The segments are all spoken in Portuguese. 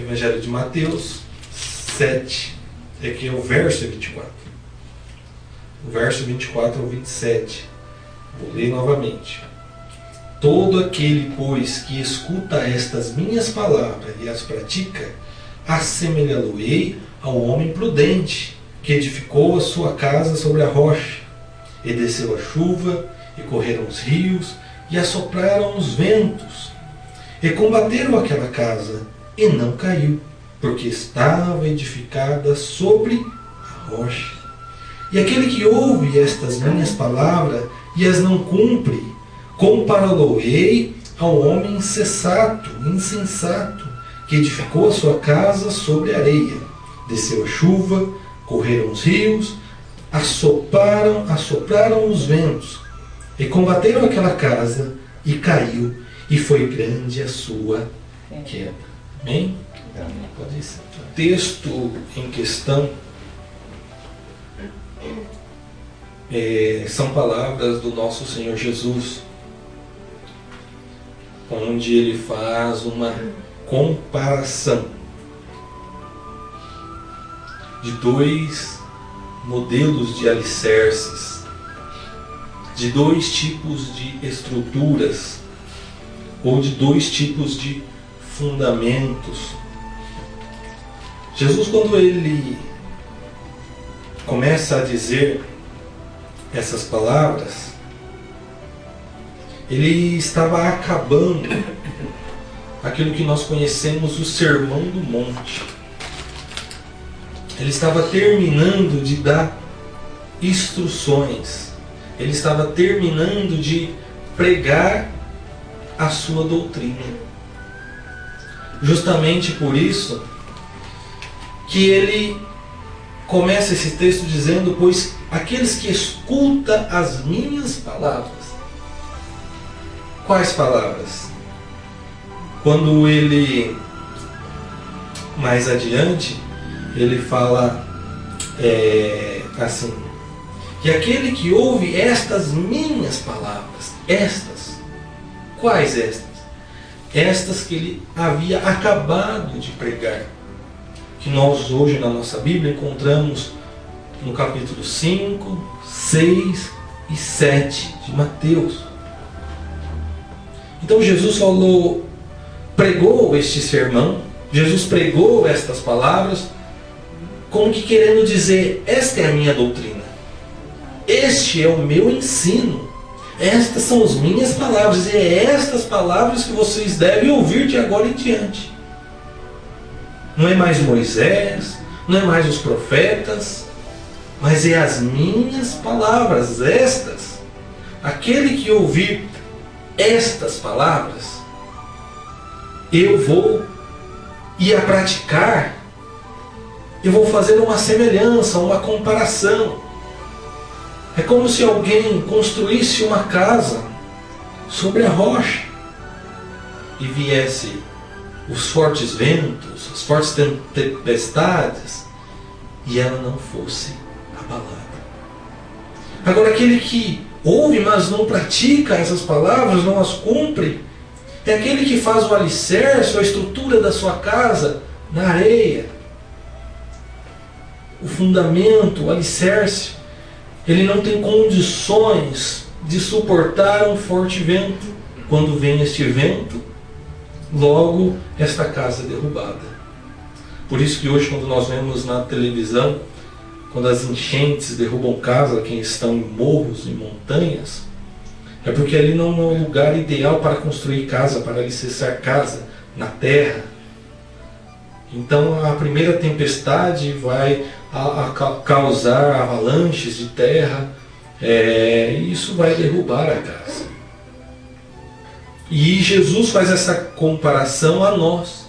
Evangelho de Mateus 7, aqui é o verso 24. O verso 24 ao 27. Vou ler novamente. Todo aquele, pois, que escuta estas minhas palavras e as pratica, assemelhá-lo-ei ao homem prudente, que edificou a sua casa sobre a rocha. E desceu a chuva, e correram os rios, e assopraram os ventos, e combateram aquela casa, e não caiu, porque estava edificada sobre a rocha. E aquele que ouve estas minhas palavras e as não cumpre, compará-lo-ei ao homem insensato, que edificou a sua casa sobre a areia. Desceu a chuva, correram os rios, assopraram os ventos, e combateram aquela casa, e caiu, e foi grande a sua queda. Amém? Pode ser. O texto em questão são palavras do nosso Senhor Jesus, onde ele faz uma comparação de dois modelos de alicerces, de dois tipos de estruturas, ou de dois tipos de fundamentos. Jesus, quando ele começa a dizer essas palavras, ele estava acabando aquilo que nós conhecemos o Sermão do Monte. Ele estava terminando de dar instruções. Ele estava terminando de pregar a sua doutrina. Justamente por isso que ele começa esse texto dizendo: pois aqueles que escutam as minhas palavras. Quais palavras? Quando ele, mais adiante, ele fala assim: que aquele que ouve estas minhas palavras, estas, quais estas? Estas que ele havia acabado de pregar, que nós hoje na nossa Bíblia encontramos no capítulo 5, 6 e 7 de Mateus. Então Jesus pregou este sermão, Jesus pregou estas palavras, como que querendo dizer: esta é a minha doutrina, este é o meu ensino, estas são as minhas palavras, e é estas palavras que vocês devem ouvir de agora em diante. Não é mais Moisés, não é mais os profetas, mas é as minhas palavras, estas. Aquele que ouvir estas palavras, eu vou ir a praticar, eu vou fazer uma semelhança, uma comparação. É como se alguém construísse uma casa sobre a rocha e viesse os fortes ventos, as fortes tempestades, e ela não fosse abalada. Agora, aquele que ouve, mas não pratica essas palavras, não as cumpre, é aquele que faz o alicerce, a estrutura da sua casa na areia. O fundamento, o alicerce, ele não tem condições de suportar um forte vento. Quando vem este vento, logo esta casa é derrubada. Por isso que hoje, quando nós vemos na televisão, quando as enchentes derrubam casa, quem estão em morros, em montanhas, é porque ali não é um lugar ideal para construir casa, para alicerçar casa na terra. Então a primeira tempestade vai causar avalanches de terra, e isso vai derrubar a casa. E Jesus faz essa comparação a nós.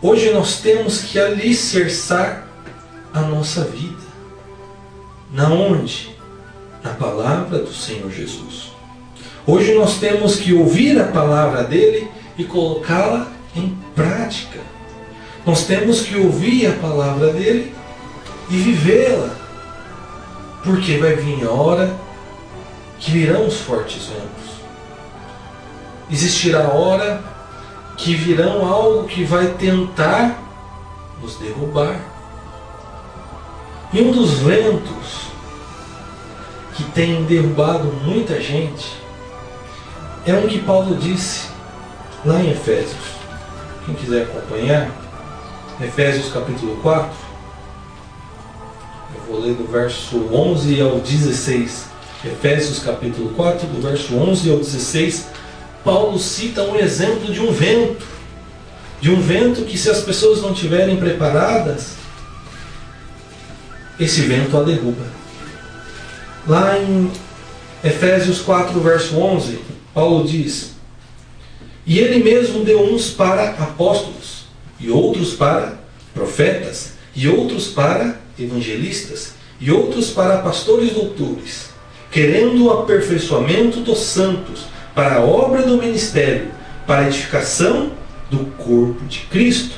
Hoje nós temos que alicerçar a nossa vida. Na onde? Na palavra do Senhor Jesus. Hoje nós temos que ouvir a palavra dele e colocá-la em prática. Nós temos que ouvir a palavra dele e vivê-la. Porque vai vir a hora que virão os fortes ventos. Existirá a hora que virão algo que vai tentar nos derrubar. E um dos ventos que tem derrubado muita gente é um que Paulo disse lá em Efésios. Quem quiser acompanhar, Efésios capítulo 4, eu vou ler do verso 11 ao 16. Efésios capítulo 4, do verso 11 ao 16, Paulo cita um exemplo de um vento que, se as pessoas não estiverem preparadas, esse vento a derruba. Lá em Efésios 4, verso 11, Paulo diz: e ele mesmo deu uns para apóstolos, e outros para profetas, e outros para evangelistas, e outros para pastores e doutores, querendo o aperfeiçoamento dos santos, para a obra do ministério, para a edificação do corpo de Cristo,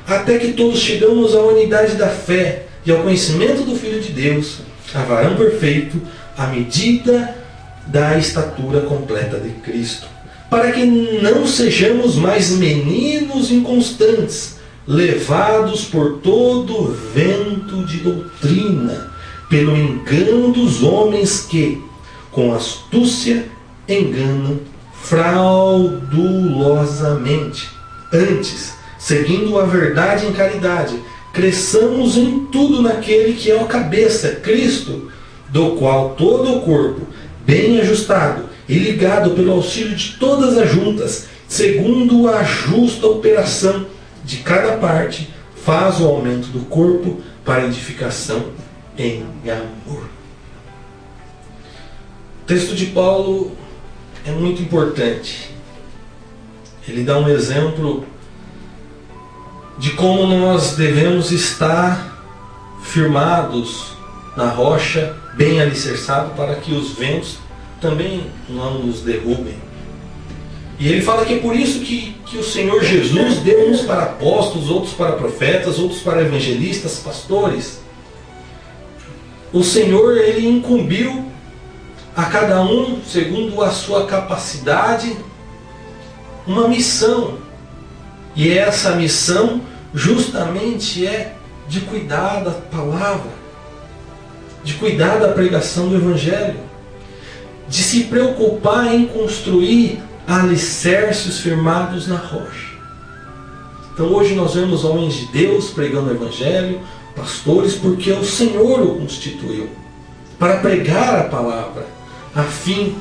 até que todos chegamos à unidade da fé e ao conhecimento do Filho de Deus, a varão perfeito, à medida da estatura completa de Cristo, para que não sejamos mais meninos inconstantes, levados por todo vento de doutrina, pelo engano dos homens que, com astúcia, enganam fraudulosamente. Antes, seguindo a verdade em caridade, cresçamos em tudo naquele que é a cabeça, Cristo, do qual todo o corpo, bem ajustado e ligado pelo auxílio de todas as juntas, segundo a justa operação de cada parte, faz o aumento do corpo para edificação em amor. O texto de Paulo é muito importante. Ele dá um exemplo de como nós devemos estar firmados na rocha, bem alicerçados, para que os ventos também não nos derrubem. E ele fala que é por isso que o Senhor Jesus deu uns para apóstolos, outros para profetas, outros para evangelistas, pastores. O Senhor, ele incumbiu a cada um, segundo a sua capacidade, uma missão. E essa missão justamente é de cuidar da palavra, de cuidar da pregação do Evangelho, de se preocupar em construir alicerces firmados na rocha. Então hoje nós vemos homens de Deus pregando o Evangelho, pastores, porque o Senhor o constituiu para pregar a palavra, a fim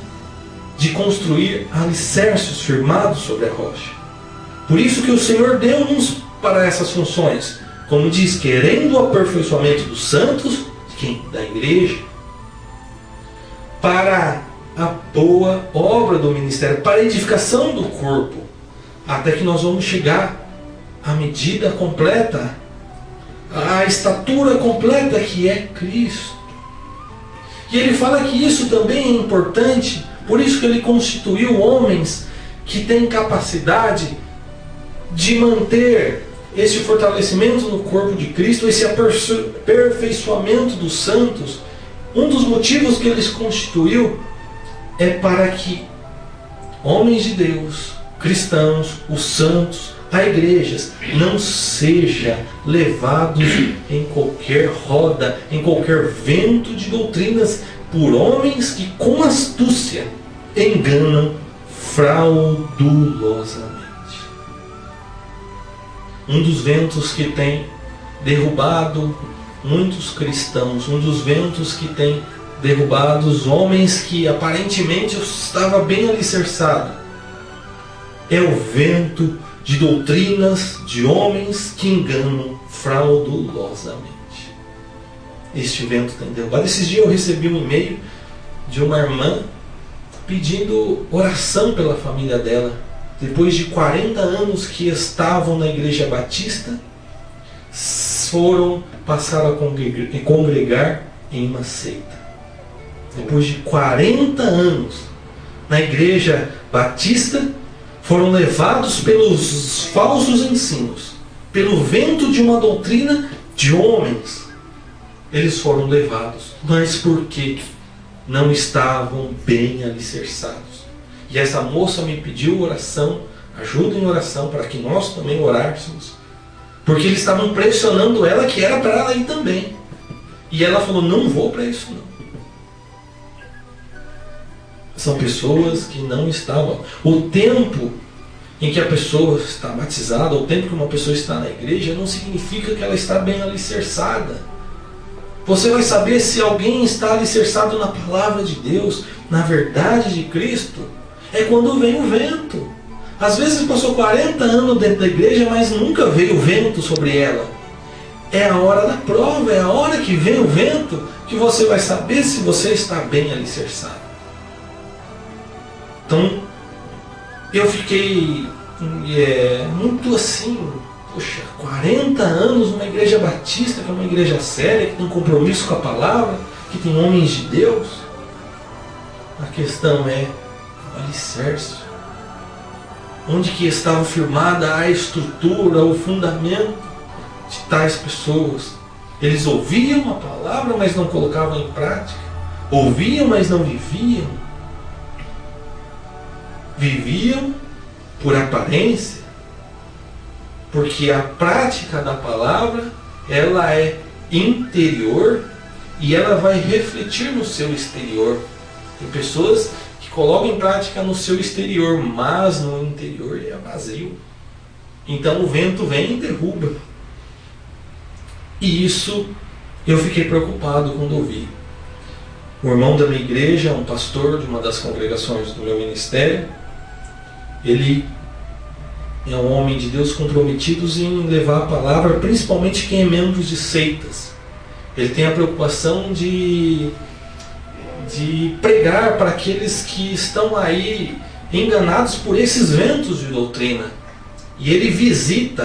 de construir alicerces firmados sobre a rocha. Por isso que o Senhor deu-nos para essas funções, como diz, querendo o aperfeiçoamento dos santos, da igreja, para a boa obra do ministério, para a edificação do corpo, até que nós vamos chegar à medida completa, à estatura completa que é Cristo. E ele fala que isso também é importante, por isso que ele constituiu homens que têm capacidade de manter esse fortalecimento no corpo de Cristo, esse aperfeiçoamento dos santos. Um dos motivos que ele constituiu é para que homens de Deus, cristãos, os santos, a igreja, não seja levados em qualquer roda, em qualquer vento de doutrinas, por homens que com astúcia enganam fraudulosamente. Um dos ventos que tem derrubado muitos cristãos, um dos ventos que tem derrubado os homens que aparentemente estava bem alicerçado, é o vento de doutrinas de homens que enganam fraudulosamente. Este vento tem derrubado. Esses dias eu recebi um e-mail de uma irmã pedindo oração pela família dela. Depois de 40 anos que estavam na igreja batista, passaram a congregar em uma seita. Depois de 40 anos na igreja batista, foram levados pelos falsos ensinos, pelo vento de uma doutrina de homens. Eles foram levados, mas porque não estavam bem alicerçados. E essa moça me pediu oração, ajuda em oração para que nós também orássemos. Porque eles estavam pressionando ela, que era para ela ir também. E ela falou, não vou para isso não. São pessoas que não estavam. O tempo em que a pessoa está batizada, o tempo que uma pessoa está na igreja, não significa que ela está bem alicerçada. Você vai saber se alguém está alicerçado na palavra de Deus, na verdade de Cristo, é quando vem o vento. Às vezes passou 40 anos dentro da igreja, mas nunca veio o vento sobre ela. É a hora da prova, é a hora que vem o vento, que você vai saber se você está bem alicerçado. Então, eu fiquei muito assim, poxa, 40 anos numa igreja batista, que é uma igreja séria, que tem compromisso com a palavra, que tem homens de Deus. A questão é o alicerce. Onde que estava firmada a estrutura, o fundamento de tais pessoas? Eles ouviam a palavra, mas não colocavam em prática. Ouviam, mas não viviam. Viviam por aparência, porque a prática da palavra, ela é interior e ela vai refletir no seu exterior. Tem pessoas que colocam em prática no seu exterior, mas no interior é vazio. Então o vento vem e derruba. E isso eu fiquei preocupado quando ouvi. O irmão da minha igreja, um pastor de uma das congregações do meu ministério, ele é um homem de Deus comprometido em levar a palavra, principalmente quem é membro de seitas. Ele tem a preocupação de pregar para aqueles que estão aí enganados por esses ventos de doutrina. E ele visita,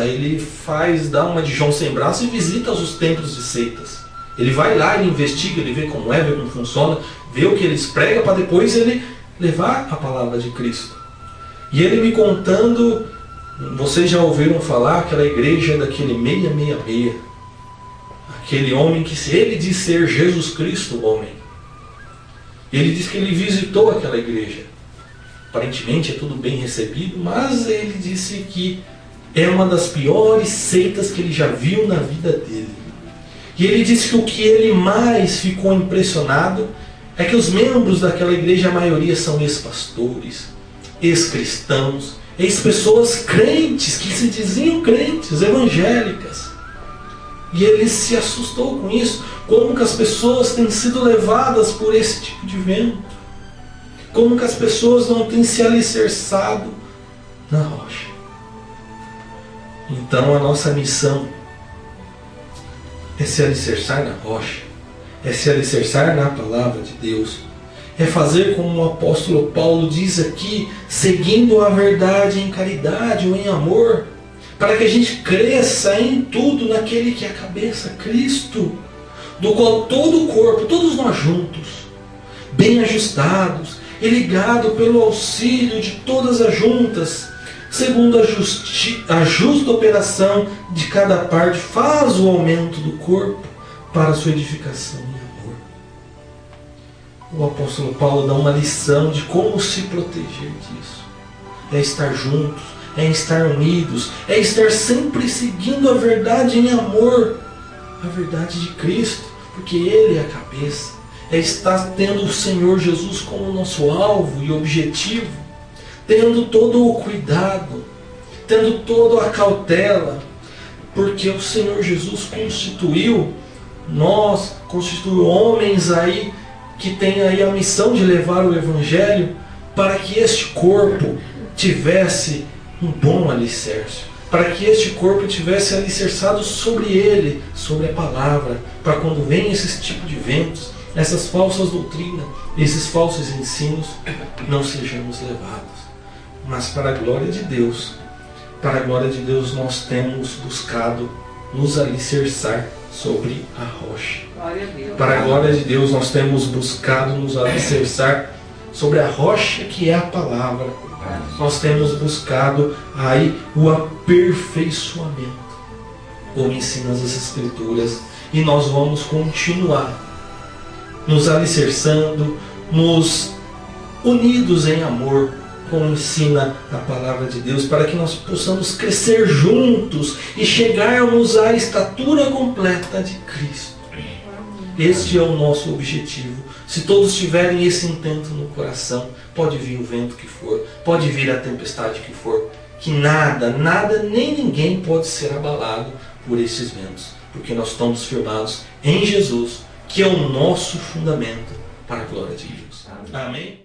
dá uma de João sem braço e visita os templos de seitas. Ele vai lá, ele investiga, ele vê como é, vê como funciona, vê o que eles pregam para depois ele levar a palavra de Cristo. E ele me contando, vocês já ouviram falar, aquela igreja daquele 666, aquele homem que ele diz ser Jesus Cristo, o homem. Ele diz que ele visitou aquela igreja. Aparentemente é tudo bem recebido, mas ele disse que é uma das piores seitas que ele já viu na vida dele. E ele disse que o que ele mais ficou impressionado é que os membros daquela igreja, a maioria são ex-pastores, ex-cristãos, ex-pessoas crentes, que se diziam crentes, evangélicas. E ele se assustou com isso, como que as pessoas têm sido levadas por esse tipo de vento, como que as pessoas não têm se alicerçado na rocha. Então a nossa missão é se alicerçar na rocha, é se alicerçar na palavra de Deus, é fazer como o apóstolo Paulo diz aqui, seguindo a verdade em caridade ou em amor, para que a gente cresça em tudo naquele que é a cabeça, Cristo, do qual todo o corpo, todos nós juntos, bem ajustados e ligado pelo auxílio de todas as juntas, segundo a justa operação de cada parte, faz o aumento do corpo para a sua edificação em amor. O apóstolo Paulo dá uma lição de como se proteger disso. É estar juntos, é estar unidos, é estar sempre seguindo a verdade em amor, a verdade de Cristo, porque Ele é a cabeça. É estar tendo o Senhor Jesus como nosso alvo e objetivo, tendo todo o cuidado, tendo toda a cautela, porque o Senhor Jesus constituiu homens aí que têm aí a missão de levar o Evangelho para que este corpo tivesse um bom alicerce, para que este corpo tivesse alicerçado sobre ele, sobre a palavra, para quando vem esse tipo de ventos, essas falsas doutrinas, esses falsos ensinos, não sejamos levados. Mas para a glória de Deus, nós temos buscado nos alicerçar sobre a rocha. Para a glória de Deus, nós temos buscado nos alicerçar sobre a rocha que é a palavra. Nós temos buscado aí o aperfeiçoamento, como ensinam as Escrituras, e nós vamos continuar nos alicerçando, nos unidos em amor, como ensina a palavra de Deus, para que nós possamos crescer juntos e chegarmos à estatura completa de Cristo. Este é o nosso objetivo. Se todos tiverem esse intento no coração, pode vir o vento que for, pode vir a tempestade que for, que nada, nem ninguém pode ser abalado por esses ventos, porque nós estamos firmados em Jesus, que é o nosso fundamento para a glória de Deus. Amém?